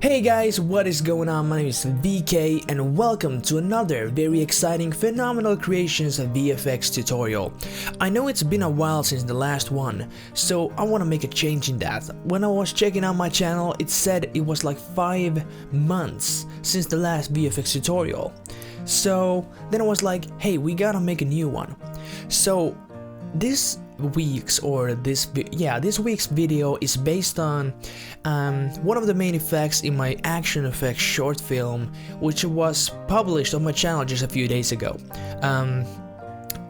Hey guys, what is going on? My name is VK and welcome to another very exciting Phenomenal Creations VFX tutorial. I know it's been a while since the last one, so I want to make a change in that. When I was checking out my channel, it said it was like 5 months since the last VFX tutorial. So then I was like, hey, we gotta make a new one. So this week's video is based on one of the main effects in my action effects short film, which was published on my channel just a few days ago.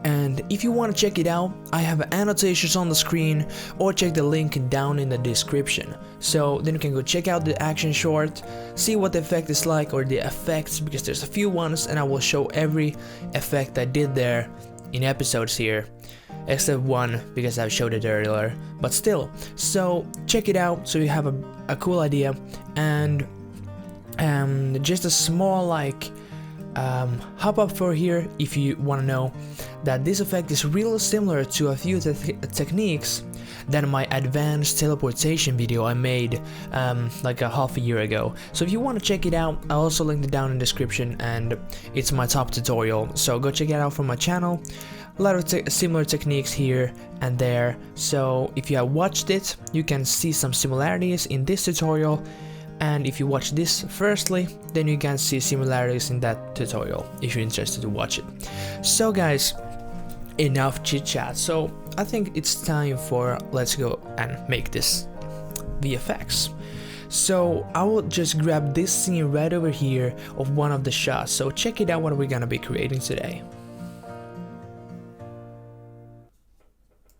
And if you want to check it out, I have annotations on the screen, or check the link down in the description. So then you can go check out the action short, see what the effect is like, or the effects, because there's a few ones and I will show every effect I did there in episodes here, except one because I've showed it earlier, but still. So check it out so you have a cool idea. And just a small hop up for here if you want to know that this effect is real similar to a few techniques than my advanced teleportation video I made like a half a year ago. So if you want to check it out, I'll also link it down in the description, and it's my top tutorial, so go check it out from my channel. A lot of similar techniques here and there, so if you have watched it, you can see some similarities in this tutorial, and if you watch this firstly, then you can see similarities in that tutorial if you're interested to watch it. So guys, enough chit chat, so I think it's time for let's go and make this VFX. So I will just grab this scene right over here of one of the shots, so check it out what we're gonna be creating today.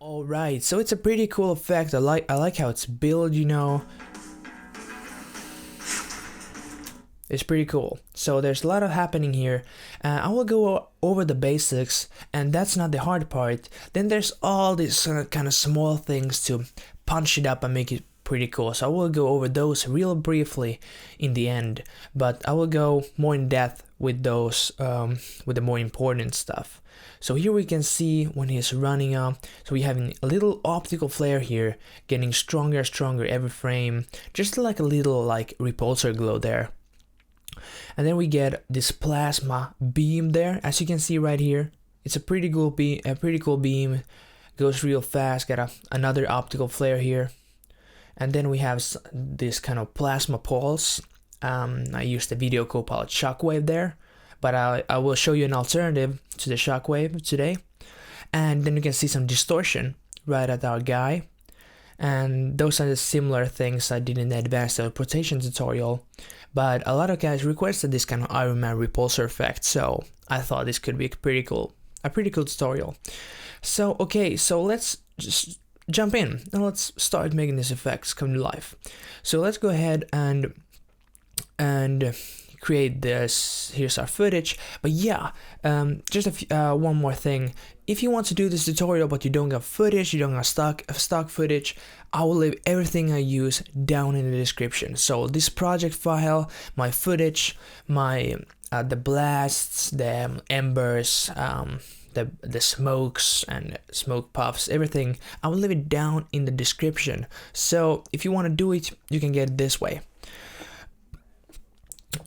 Alright, so it's a pretty cool effect. I like how it's built, you know. It's pretty cool. So there's a lot of happening here. I will go over the basics, and that's not the hard part. Then there's all these kind of small things to punch it up and make it pretty cool. So I will go over those real briefly in the end, but I will go more in depth with those, with the more important stuff. So here we can see when he's running up, so we have a little optical flare here, getting stronger and stronger every frame, just like a little repulsor glow there. And then we get this plasma beam there, as you can see right here. It's a pretty cool beam, goes real fast. Got another optical flare here, and then we have this kind of plasma pulse. I used the video copilot shockwave there, but I will show you an alternative to the shockwave today. And then you can see some distortion right at our guy, and those are the similar things I did in the advanced teleportation tutorial. But a lot of guys requested this kind of Iron Man repulsor effect, so I thought this could be a pretty cool tutorial. So okay, so let's just jump in and let's start making these effects come to life. So let's go ahead and create this. Here's our footage. But yeah, just one more thing. If you want to do this tutorial but you don't got footage, you don't got stock footage, I will leave everything I use down in the description. So this project file, my footage, my the blasts, the embers, the smokes and smoke puffs, everything, I will leave it down in the description. So if you want to do it, you can get it this way.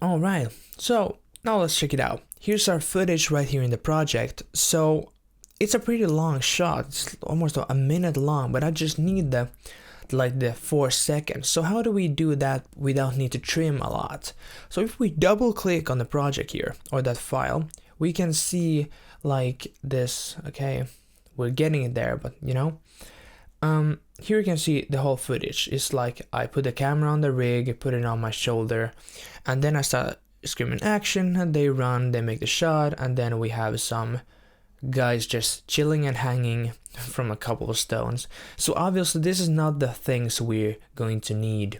Alright, so now let's check it out. Here's our footage right here in the project. So it's a pretty long shot, it's almost a minute long, but I just need the 4 seconds. So how do we do that without need to trim a lot? So if we double click on the project here, or that file, we can see like this. Okay, we're getting it there, but you know, here you can see the whole footage. It's like I put the camera on the rig, put it on my shoulder, and then I start screaming action, and they run, they make the shot, and then we have some guys just chilling and hanging from a couple of stones. So obviously this is not the things we're going to need.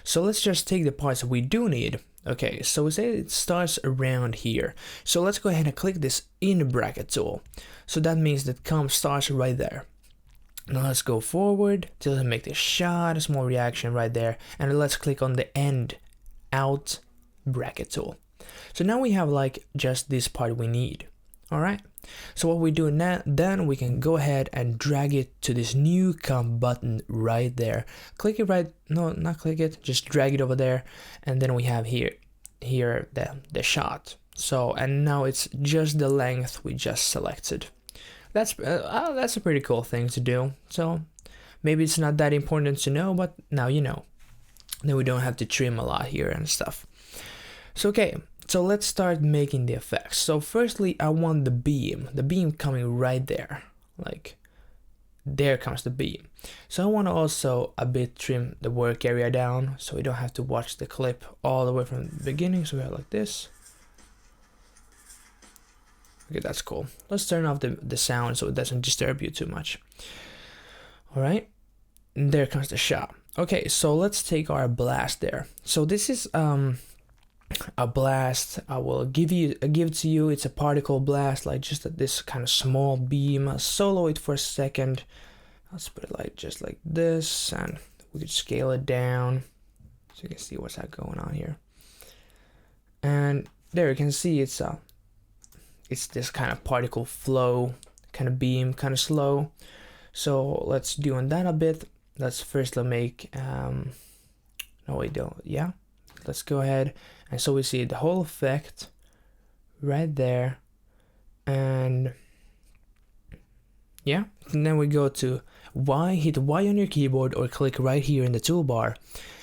So let's just take the parts we do need. Okay, so we say it starts around here. So let's go ahead and click this in bracket tool. So that means that comp starts right there. Now let's go forward till make the shot, a small reaction right there, and let's click on the end out bracket tool. So now we have just this part we need. Alright, So what we do now, then we can go ahead and drag it to this new comp button right there. Click it right, no, not click it, just drag it over there, and then we have here the shot. So, and now it's just the length we just selected. That's a pretty cool thing to do. So maybe it's not that important to know, but now you know. Then we don't have to trim a lot here and stuff. So okay, so let's start making the effects. So firstly, I want the beam coming right there. Like, there comes the beam. So I want to also a bit trim the work area down, so we don't have to watch the clip all the way from the beginning. So we have like this. Okay, that's cool. Let's turn off the sound so it doesn't disturb you too much. All right, and there comes the shot. Okay, so let's take our blast there. So this is a blast I will give to you. It's a particle blast, like just this kind of small beam. I'll solo it for a second. Let's put it like just like this, and we could scale it down so you can see what's going on here. And there you can see it's this kind of particle flow kind of beam, kind of slow. So let's do on that a bit. Let's first make no, we don't. Yeah, let's go ahead, and so we see the whole effect right there. And yeah, and then we go to Y, hit Y on your keyboard or click right here in the toolbar,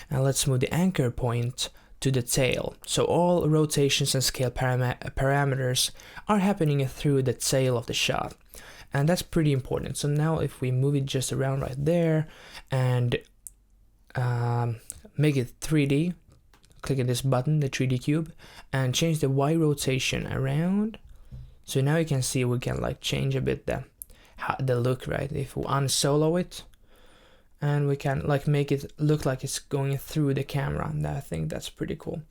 and let's move the anchor point to the tail. So all rotations and scale parameters are happening through the tail of the shot, and that's pretty important. So now if we move it just around right there and make it 3D, click on this button, the 3D cube, and change the Y rotation around. So now you can see we can like change a bit the look, right? If we unsolo it, and we can like make it look like it's going through the camera, and I think that's pretty cool.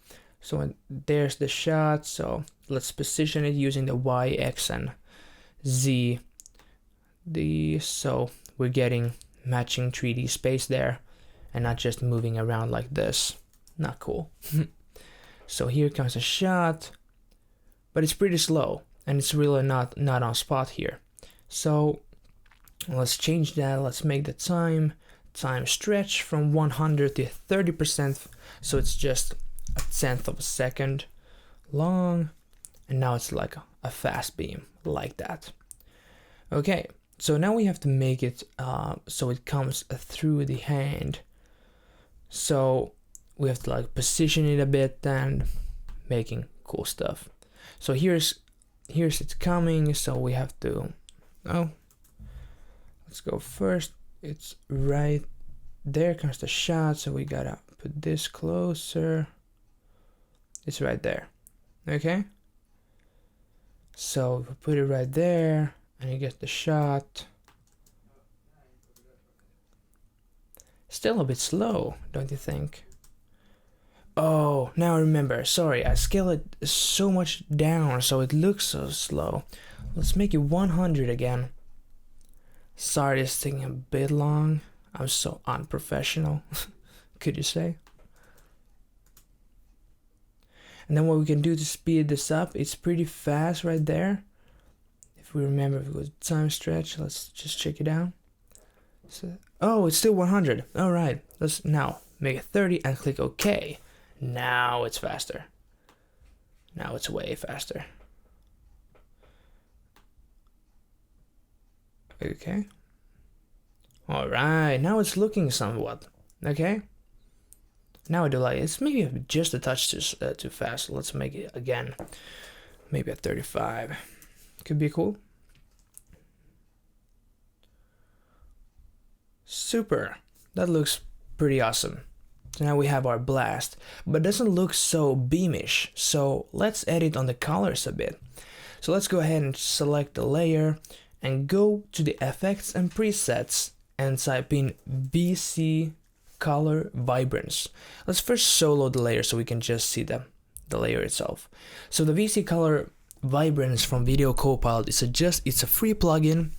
So there's the shot. So let's position it using the Y, X, and Z. So we're getting matching 3D space there, and not just moving around like this. Not cool. So here comes a shot, but it's pretty slow, and it's really not on spot here. So let's change that. Let's make the time stretch from 100 to 30%, so it's just a tenth of a second long, and now it's like a fast beam like that. Okay, so now we have to make it so it comes through the hand. So we have to like position it a bit and making cool stuff. So here's it's coming, so we have to, let's go first. It's right there comes the shot, so we gotta put this closer. It's right there. Okay, so we put it right there and you get the shot. Still a bit slow, don't you think? Oh, now I remember. Sorry, I scale it so much down so it looks so slow. Let's make it 100 again. Sorry, it's taking a bit long. I'm so unprofessional, could you say? And then what we can do to speed this up, it's pretty fast right there. If we remember, if it was time stretch, let's just check it out. So, oh, it's still 100. All right, let's now make it 30 and click OK. Now it's faster. Now it's way faster. Okay. All right, now it's looking somewhat. Okay. Now I do like it's maybe just a touch too fast. Let's make it again. Maybe at 35. Could be cool. Super. That looks pretty awesome. So now we have our blast, but it doesn't look so beamish. So let's edit on the colors a bit. So let's go ahead and select the layer and go to the effects and presets and type in VC color vibrance. Let's first solo the layer so we can just see the layer itself. So the VC color vibrance from Video Copilot is it's a free plugin.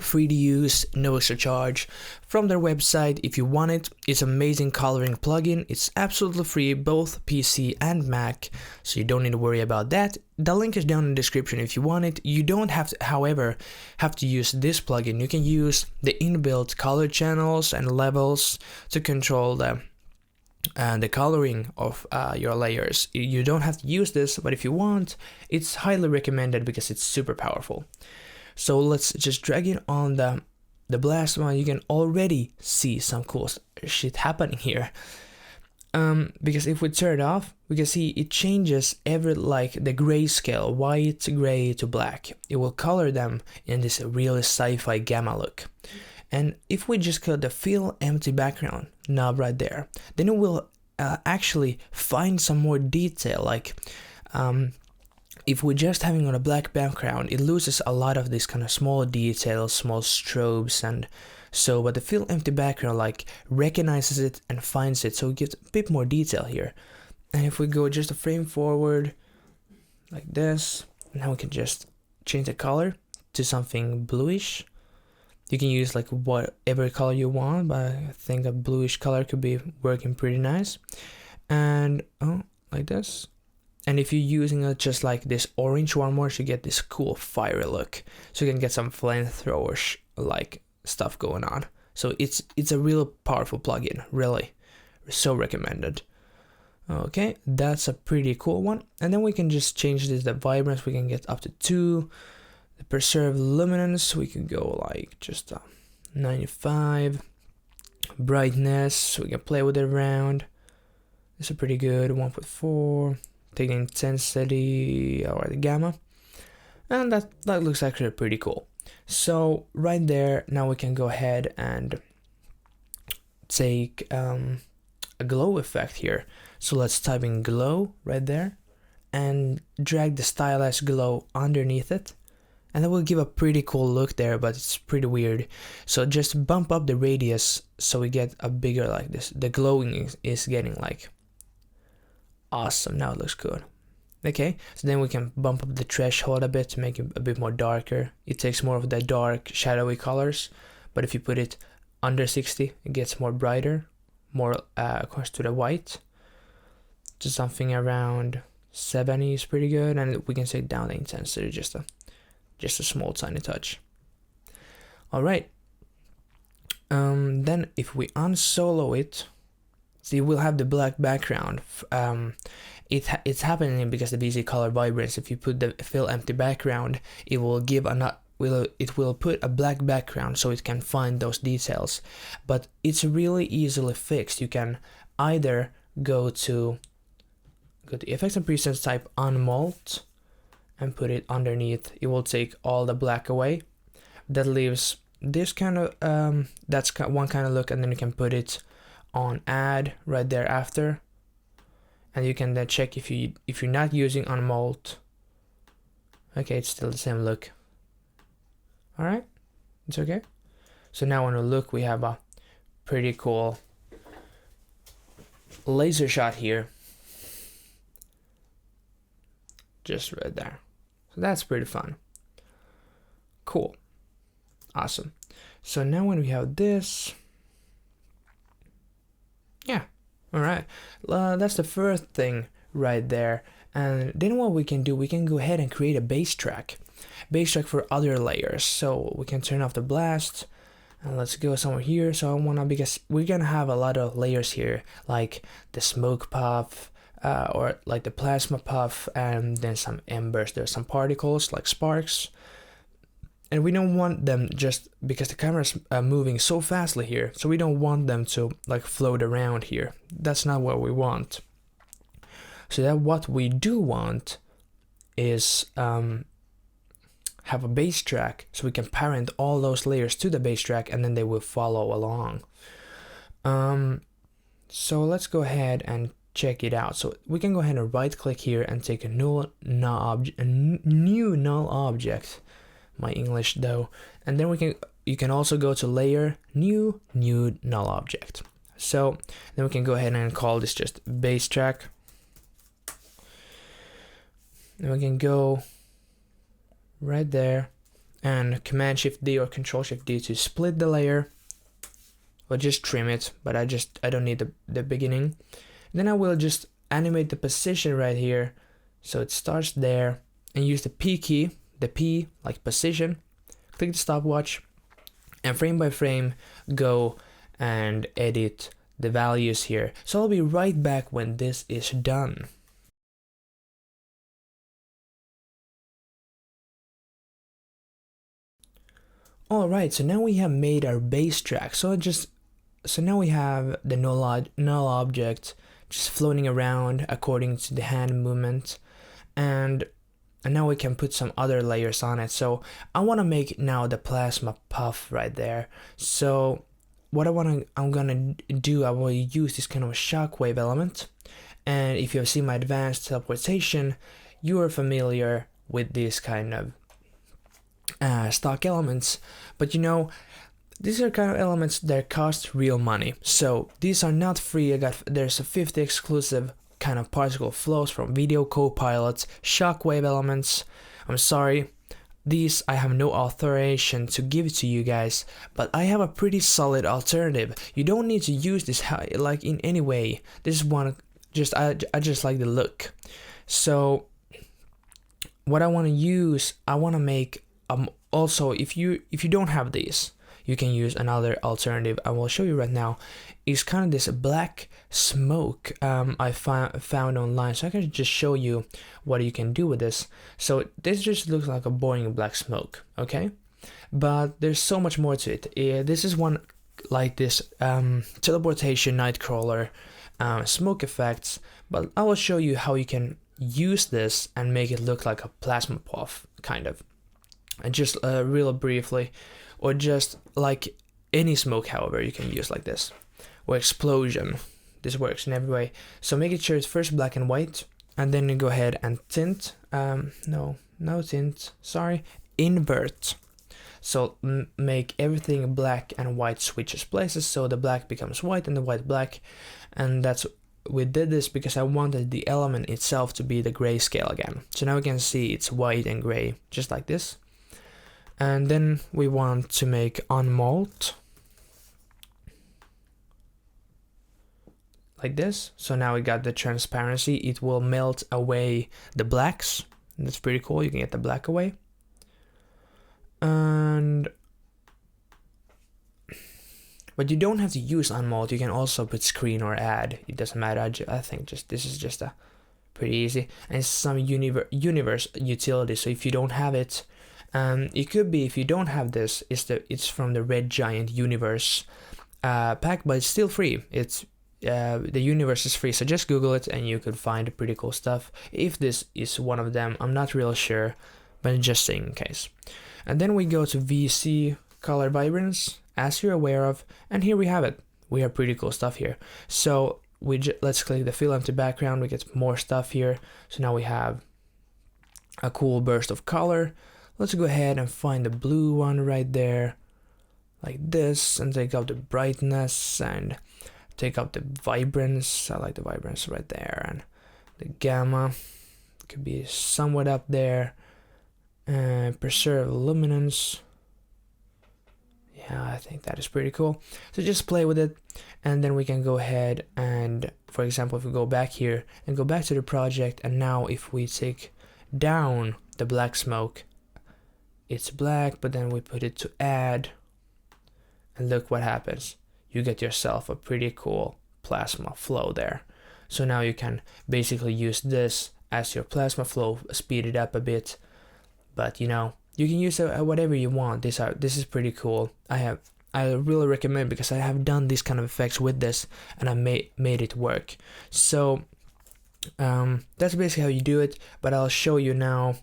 free to use, no extra charge from their website. If you want it, it's amazing coloring plugin. It's absolutely free, both PC and Mac, so you don't need to worry about that. The link is down in the description if you want it. You don't have to, however, have to use this plugin. You can use the inbuilt color channels and levels to control the coloring of your layers. You don't have to use this, but if you want, it's highly recommended because it's super powerful. So let's just drag it on the blast one. You can already see some cool shit happening here. Because if we turn it off, we can see it changes every, like, the grayscale, white, gray to black. It will color them in this really sci-fi gamma look. And if we just click the fill empty background knob right there, then it will actually find some more detail, like if we're just having on a black background, it loses a lot of these kind of small details, small strobes, and so, but the fill empty background like recognizes it and finds it, so it gives a bit more detail here. And if we go just a frame forward like this, now we can just change the color to something bluish. You can use like whatever color you want, but I think a bluish color could be working pretty nice. And like this. And if you're using it just like this orange one more, you get this cool fiery look. So you can get some flamethrower like stuff going on. So it's a real powerful plugin, really. So recommended. Okay, that's a pretty cool one. And then we can just change this, the vibrance, we can get up to 2. The preserve luminance, we can go like just 95. Brightness, we can play with it around. This is pretty good, 1.4. Take the intensity or the gamma, and that looks actually pretty cool. So right there, now we can go ahead and take a glow effect here. So let's type in glow right there and drag the stylized glow underneath it, and that will give a pretty cool look there, but it's pretty weird. So just bump up the radius so we get a bigger like this. The glowing is getting like awesome. Now it looks good. Okay, so then we can bump up the threshold a bit to make it a bit more darker. It takes more of the dark shadowy colors, but if you put it under 60, it gets more brighter, more close to the white. Just something around 70 is pretty good, and we can take down the intensity just a small tiny touch. All right. Then if we unsolo it, see, we'll have the black background. It's happening because the BC color vibrance. If you put the fill empty background, it will give it will put a black background so it can find those details. But it's really easily fixed. You can either go to effects and presets, type unmult, and put it underneath. It will take all the black away. That leaves this kind of that's one kind of look, and then you can put it on add right there after, and you can then check if you're not using unmult. Okay, it's still the same look. All right, it's okay. So now when we look, we have a pretty cool laser shot here, just right there. So that's pretty fun. Cool, awesome. So now when we have this, yeah, all right, that's the first thing right there. And then what we can do, we can go ahead and create a bass track for other layers. So we can turn off the blast, and let's go somewhere here. So because we're gonna have a lot of layers here, like the smoke puff, or like the plasma puff, and then some embers. There's some particles like sparks. And we don't want them, just because the camera's moving so fastly here, so we don't want them to like float around here. That's not what we want. So that what we do want is have a bass track, so we can parent all those layers to the bass track, and then they will follow along. So let's go ahead and check it out. So we can go ahead and right click here and take a new null object. My English though, and then you can also go to layer, new null object. So then we can go ahead and call this just bass track. Then we can go right there and Command Shift D or Control Shift D to split the layer, or just trim it, but I don't need the beginning. Then I will just animate the position right here, so it starts there, and use the P key, the P like position, click the stopwatch, and frame by frame go and edit the values here. So I'll be right back when this is done. Alright, so now we have made our base track. So now we have the null object just floating around according to the hand movement, and now we can put some other layers on it. So I want to make now the plasma puff right there. So what I'm gonna do, I will use this kind of a shockwave element, and if you have seen my advanced teleportation, you are familiar with this kind of stock elements. But you know, these are kind of elements that cost real money, so these are not free. There's a 50 exclusive kind of particle flows from Video Copilot, shockwave elements. I'm sorry, these I have no authorization to give to you guys, but I have a pretty solid alternative. You don't need to use this like in any way. This is one I just like the look. So what I want to use, I want to make also, if you don't have these, you can use another alternative I will show you right now. Is kind of this black smoke I found online, so I can just show you what you can do with this. So this just looks like a boring black smoke, okay, but there's so much more to it. This is one like this teleportation nightcrawler smoke effects, but I will show you how you can use this and make it look like a plasma puff kind of, and just real briefly, or just like any smoke, however, you can use like this, or explosion. This works in every way. So make it sure it's first black and white, and then you go ahead and tint, no tint, sorry, invert. So make everything black and white switches places, so the black becomes white and the white black, and we did this because I wanted the element itself to be the grayscale again. So now we can see it's white and gray, just like this. And then we want to make unmalt like this. So now we got the transparency. It will melt away the blacks. That's pretty cool. You can get the black away. But you don't have to use unmalt. You can also put screen or add. It doesn't matter. I think this is just a pretty easy, and it's some universe utility. So if you don't have it, it could be, if you don't have this, it's from the Red Giant Universe pack, but it's still free. It's the universe is free, so just Google it and you could find pretty cool stuff. If this is one of them, I'm not real sure, but just saying in case. And then we go to VC color vibrance, as you're aware of, and here we have it. We have pretty cool stuff here. So let's click the fill empty background. We get more stuff here. So now we have a cool burst of color. Let's go ahead and find the blue one right there, like this, and take out the brightness and take out the vibrance. I like the vibrance right there, and the gamma could be somewhat up there, and preserve luminance. Yeah, I think that is pretty cool. So just play with it, and then we can go ahead and, for example, if we go back here and go back to the project, and now if we take down the black smoke, it's black, but then we put it to add, and look what happens. You get yourself a pretty cool plasma flow there. So now you can basically use this as your plasma flow, speed it up a bit, but you know, you can use whatever you want. This is pretty cool. I really recommend, because I have done these kind of effects with this and I made it work. So that's basically how you do it, but I'll show you now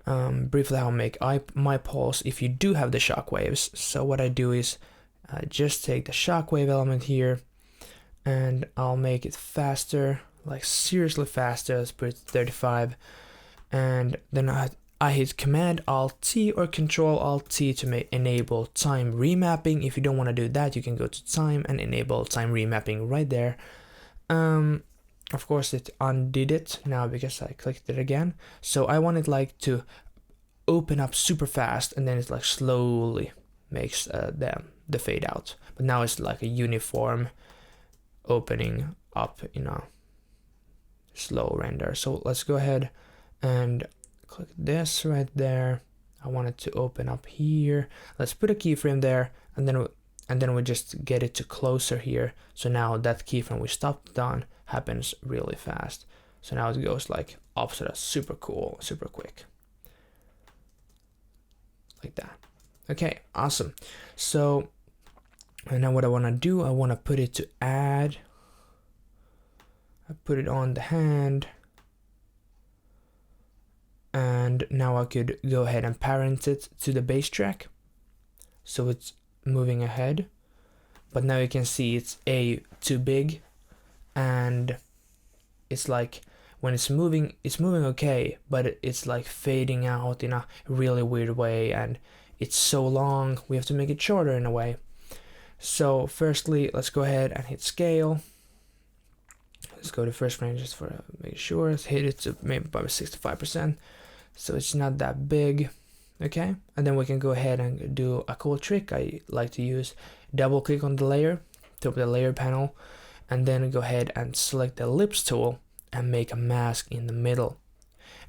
briefly how I make my pulse if you do have the shockwaves. So what I do is just take the shockwave element here, and I'll make it faster, like seriously faster. Let's put it 35, and then I hit Command Alt T or Control Alt T to enable time remapping. If you don't want to do that, you can go to time and enable time remapping right there. Of course it undid it now because I clicked it again. So I want it like to open up super fast, and then it like slowly makes the fade out. But now it's like a uniform opening up in a slow render. So let's go ahead and click this right there. I want it to open up here. Let's put a keyframe there, and then we just get it to closer here. So now that keyframe we stopped on happens really fast. So now it goes like up, so that's super cool, super quick. Like that. Okay, awesome. So and now what I want to do, I want to put it to add. I put it on the hand. And now I could go ahead and parent it to the bass track. So it's moving ahead. But now you can see it's too big. And it's like when it's moving okay, but it's like fading out in a really weird way, and it's so long, we have to make it shorter in a way. So firstly, let's go ahead and hit scale. Let's go to first frame just for make sure. Let's hit it to maybe about 65%, so it's not that big. Okay, and then we can go ahead and do a cool trick I like to use. Double click on the layer, top of the layer panel, and then go ahead and select the ellipse tool and make a mask in the middle.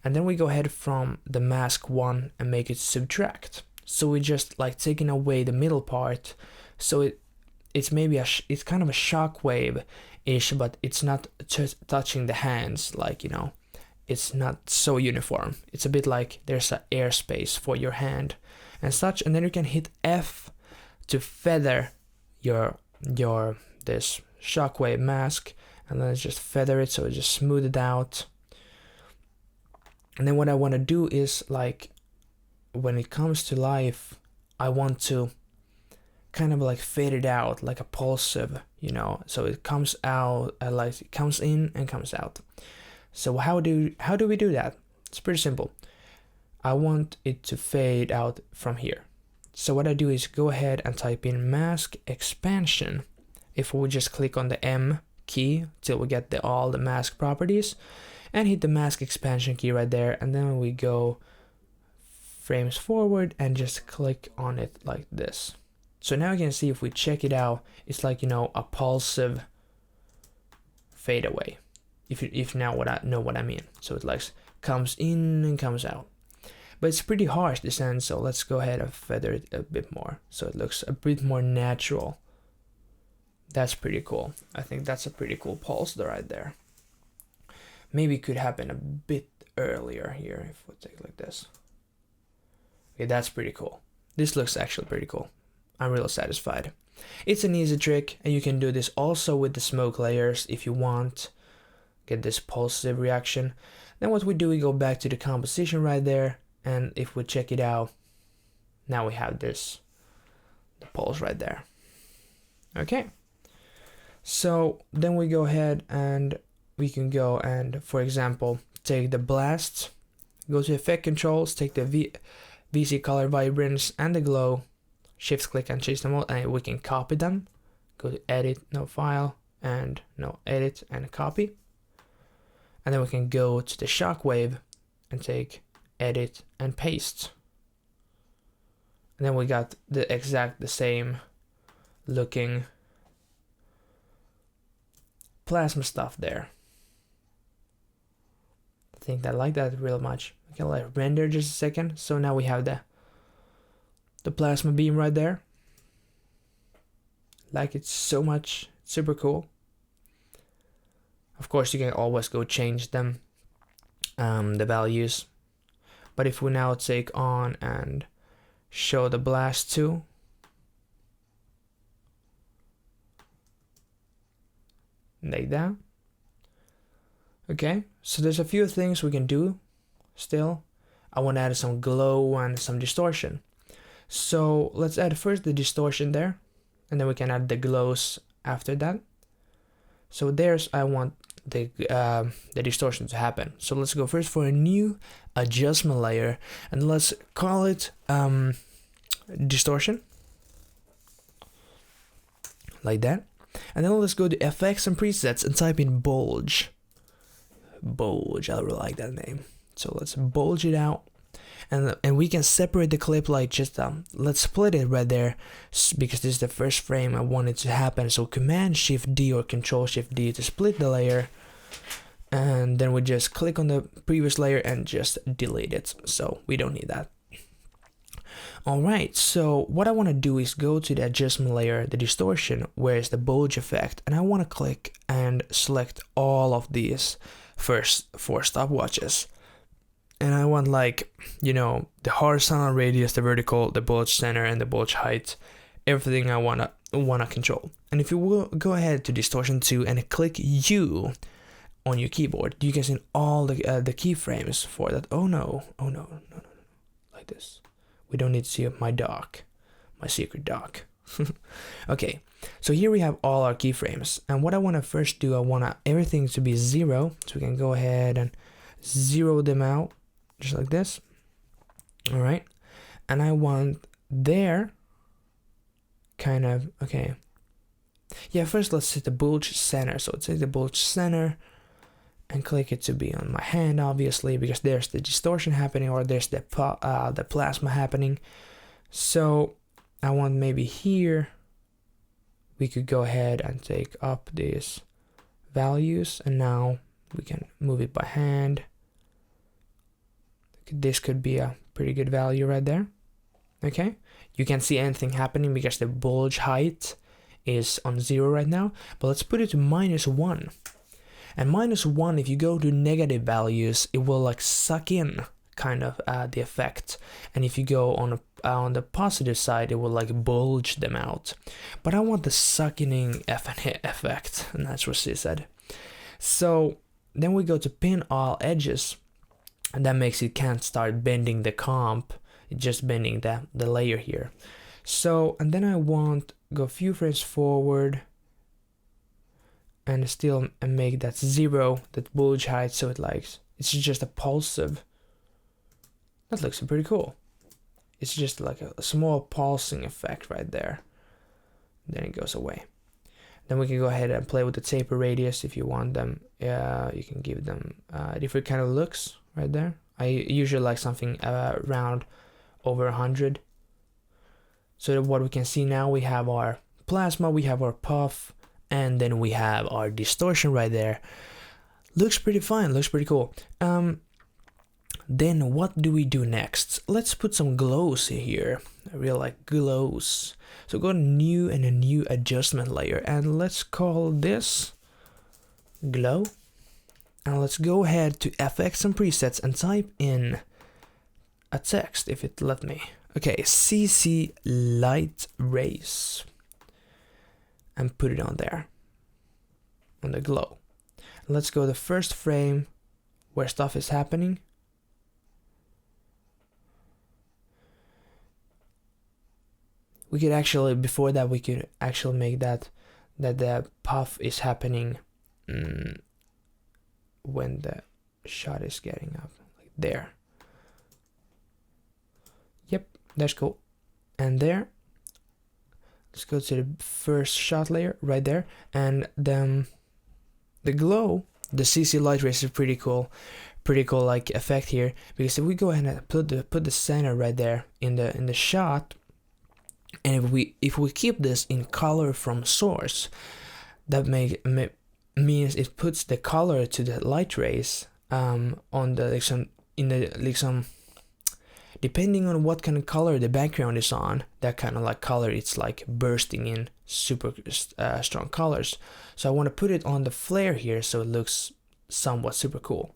And then we go ahead from the mask 1 and make it subtract. So we just like taking away the middle part. So it's maybe it's kind of a shockwave ish, but it's not touching the hands, like, you know, it's not so uniform. It's a bit like there's an airspace for your hand and such. And then you can hit F to feather your this shockwave mask, and then just feather it so it just smooth it out. And then what I want to do is, like, when it comes to life, I want to kind of like fade it out like a pulsive, you know, so it comes out, like it comes in and comes out. So how do we do that? It's pretty simple. I want it to fade out from here. So what I do is go ahead and type in mask expansion. If we just click on the M key till we get all the mask properties, and hit the mask expansion key right there, and then we go frames forward and just click on it like this. So now you can see, if we check it out, it's like, you know, a pulsive fade away. If now know what I mean. So it like comes in and comes out. But it's pretty harsh this end, so let's go ahead and feather it a bit more so it looks a bit more natural. That's pretty cool. I think that's a pretty cool pulse right there. Maybe it could happen a bit earlier here if we take it like this. Okay, that's pretty cool. This looks actually pretty cool. I'm really satisfied. It's an easy trick, and you can do this also with the smoke layers if you want. Get this pulsive reaction. Then what we do, we go back to the composition right there, and if we check it out, now we have the pulse right there. Okay. So then we go ahead and we can go and, for example, take the blast, go to effect controls, take the VC color vibrance and the glow, shift click and change them all, and we can copy them. Go to edit, no file, and no edit and copy. And then we can go to the shockwave and take edit and paste. And then we got the same looking plasma stuff there. I think I like that real much. I can let it render just a second. So now we have the plasma beam right there. Like it so much. Super cool. Of course, you can always go change them, the values. But if we now take on and show the blast too, like that. Okay, so there's a few things we can do still. I want to add some glow and some distortion. So let's add first the distortion there, and then we can add the glows after that. So I want the distortion to happen. So let's go first for a new adjustment layer, and let's call it distortion, like that. And then let's go to effects and presets and type in bulge. I really like that name. So let's bulge it out. And we can separate the clip like just let's split it right there, because this is the first frame I want it to happen. So Command Shift D or Control Shift D to split the layer, and then we just click on the previous layer and just delete it, so we don't need that. Alright, so what I want to do is go to the adjustment layer, the distortion, where is the bulge effect, and I want to click and select all of these first 4 stopwatches. And I want, like, you know, the horizontal radius, the vertical, the bulge center, and the bulge height, everything I wanna control. And if you will go ahead to distortion 2 and click U on your keyboard, you can see all the keyframes for that. Oh no, like this. We don't need to see my dock, my secret dock. Okay, so here we have all our keyframes, and what I want to first do, I want everything to be 0, so we can go ahead and 0 them out, just like this. All right, and I want there, kind of, okay. Yeah, first let's set the bulge center. So let's take the bulge center and click it to be on my hand, obviously, because there's the distortion happening, or there's the plasma happening. So I want maybe here we could go ahead and take up these values, and now we can move it by hand. This could be a pretty good value right there. Okay, you can't see anything happening because the bulge height is on 0 right now, but let's put it to -1. And -1, if you go to negative values, it will like suck in kind of the effect, and if you go on the positive side, it will like bulge them out. But I want the sucking effect, and that's what she said. So then we go to pin all edges, and that makes it can't start bending the comp, it's just bending the layer here. So, and then I want go a few frames forward and still make that 0, that bulge height, so it's just a pulsive. That looks pretty cool. It's just like a small pulsing effect right there. Then it goes away. Then we can go ahead and play with the taper radius if you want them. You can give them different kind of looks right there. I usually like something around over 100. So what we can see now, we have our plasma, we have our puff, and then we have our distortion right there. Looks pretty fine, looks pretty cool. Then what do we do next? Let's put some glows here. I really like glows. So go to new and a new adjustment layer, and let's call this glow. And let's go ahead to FX and presets and type in a text if it let me. Okay, CC light rays, and put it on there, on the glow. Let's go to the first frame where stuff is happening. We could actually, before that, we could actually make that the puff is happening when the shot is getting up, like there. Yep, that's cool. And there, let's go to the first shot layer right there, and then the glow, the CC light rays is pretty cool like effect here, because if we go ahead and put the center right there in the shot, and if we keep this in color from source, that means it puts the color to the light rays on the depending on what kind of color the background is on, that kind of like color, it's like bursting in super strong colors. So I want to put it on the flare here so it looks somewhat super cool.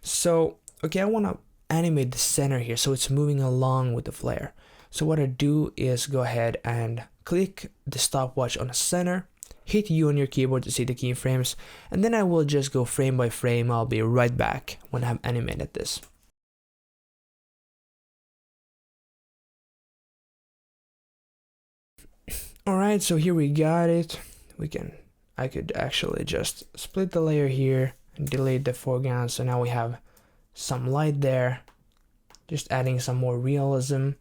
So okay, I want to animate the center here so it's moving along with the flare. So what I do is go ahead and click the stopwatch on the center, hit U on your keyboard to see the keyframes, and then I will just go frame by frame. I'll be right back when I've animated this. Alright, so here we got it. I could actually just split the layer here and delete the foreground, so now we have some light there, just adding some more realism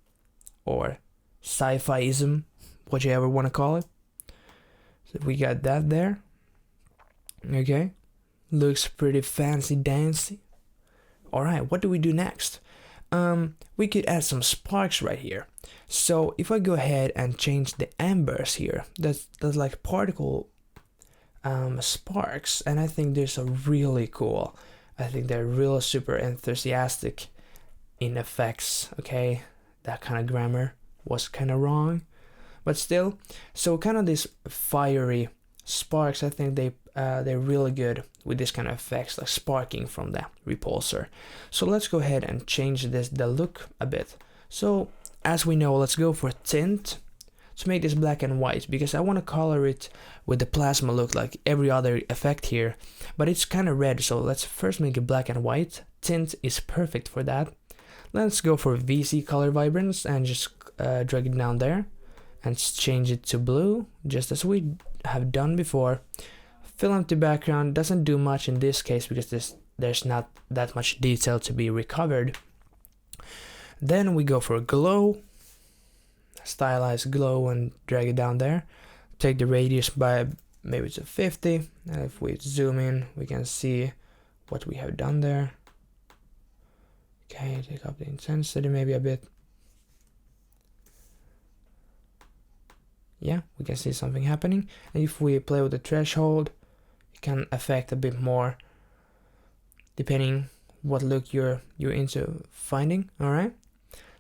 or sci-fi-ism, what you ever want to call it. So we got that there. Okay, looks pretty fancy dancy. Alright, what do we do next? we could add some sparks right here. So if I go ahead and change the ambers here, that's like particle sparks, and I think these are really cool. I think they're real super enthusiastic in effects. Okay, that kind of grammar was kind of wrong, but still. So kind of these fiery sparks, I think they're really good with this kind of effects, like sparking from the repulsor. So let's go ahead and change the look a bit. So as we know, let's go for tint to make this black and white, because I want to color it with the plasma look like every other effect here, but it's kind of red, so let's first make it black and white. Tint is perfect for that. Let's go for VC color vibrance and just drag it down there and change it to blue, just as we have done before. Fill up the background. Doesn't do much in this case because there's not that much detail to be recovered. Then we go for glow, stylize glow, and drag it down there. Take the radius by maybe to 50, and if we zoom in we can see what we have done there. Okay, take up the intensity maybe a bit. Yeah, we can see something happening, and if we play with the threshold, it can affect a bit more depending what look you're into finding. All right,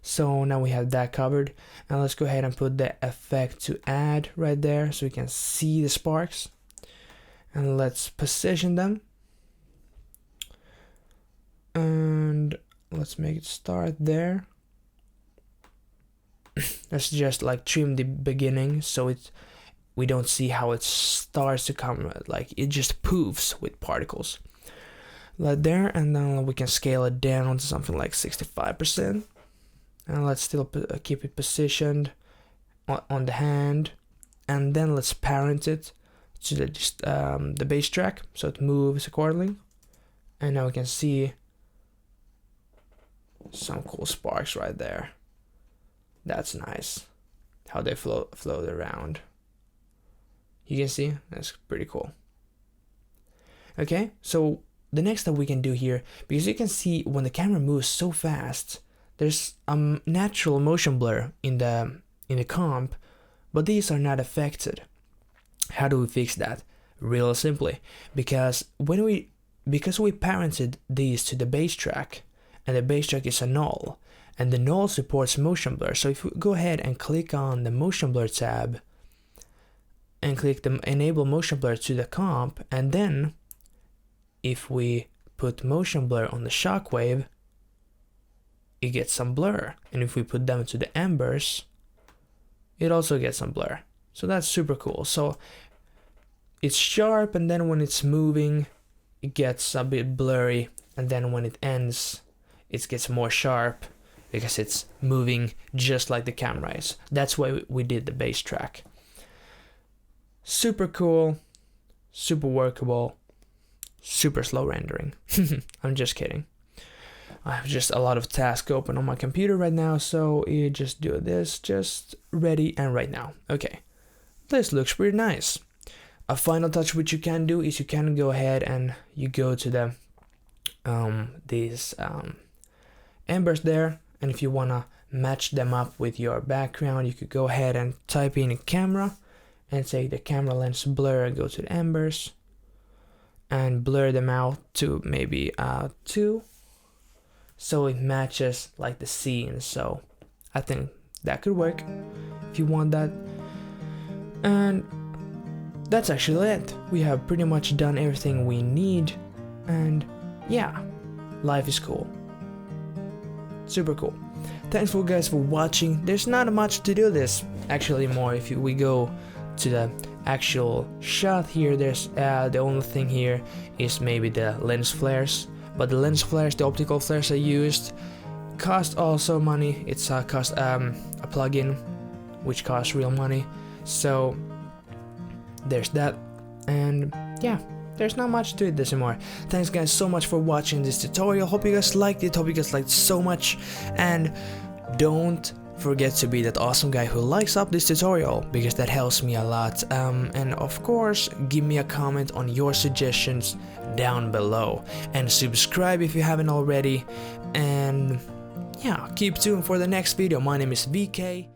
so now we have that covered, and let's go ahead and put the effect to add right there so we can see the sparks, and let's position them, and let's make it start there. Let's just like trim the beginning so we don't see how it starts to come, like it just poofs with particles like there, and then we can scale it down to something like 65%, and let's still keep it positioned on the hand, and then let's parent it to the bass track so it moves accordingly, and now we can see some cool sparks right there. That's nice how they float around. You can see that's pretty cool. Okay, so the next step we can do here, because you can see when the camera moves so fast, there's natural motion blur in the comp, but these are not affected. How do we fix that? Real simply, because we parented these to the bass track, and the bass track is a null, and the null supports motion blur. So if we go ahead and click on the motion blur tab and click the enable motion blur to the comp, and then if we put motion blur on the shockwave, it gets some blur, and if we put them to the ambers, it also gets some blur. So that's super cool. So it's sharp, and then when it's moving it gets a bit blurry, and then when it ends it gets more sharp because it's moving just like the camera is. That's why we did the bass track. Super cool, super workable, super slow rendering. I'm just kidding. I have just a lot of tasks open on my computer right now, so you just do this, just ready and right now. Okay, this looks pretty nice. A final touch which you can do is you can go ahead and you go to the these ambers there, and if you wanna match them up with your background, you could go ahead and type in a camera and take the camera lens blur and go to the ambers and blur them out to maybe 2, so it matches like the scene. So I think that could work if you want that. And that's actually it. We have pretty much done everything we need, and yeah, life is cool. Super cool. Thanks for guys for watching. There's not much to do this actually more. If we go to the actual shot here, there's the only thing here is maybe the lens flares, but the lens flares, the optical flares I used cost also money. It's cost a plugin which costs real money, so there's that. And yeah, there's not much to it this anymore. Thanks guys so much for watching this tutorial. Hope you guys liked it. Hope you guys liked so much, and don't forget to be that awesome guy who likes up this tutorial, because that helps me a lot. And of course, give me a comment on your suggestions down below, and subscribe if you haven't already. And yeah, keep tuned for the next video. My name is VK.